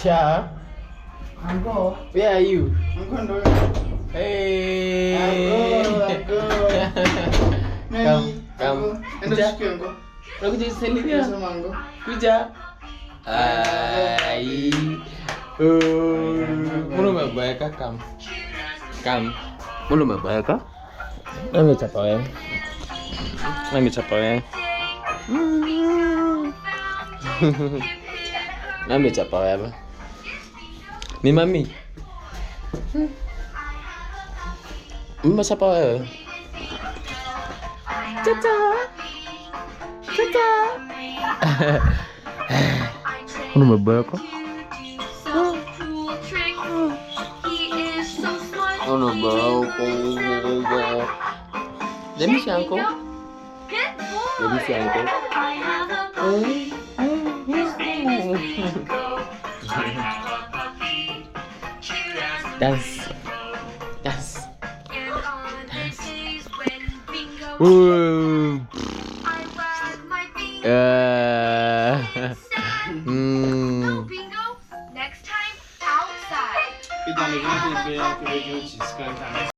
Sha. Uncle. Where are you? Uncle. Hey. Come. Kuja salimia. Kuja. Ai. Mbona umeboeka? Come. Mbona umeboeka? Nimechapa wewe. Nimechapa wewe. Ni mami. Nimechapa wewe. Tata. Mbona umeboeka? Let me see uncle. Dance. Ooh. Next time outside.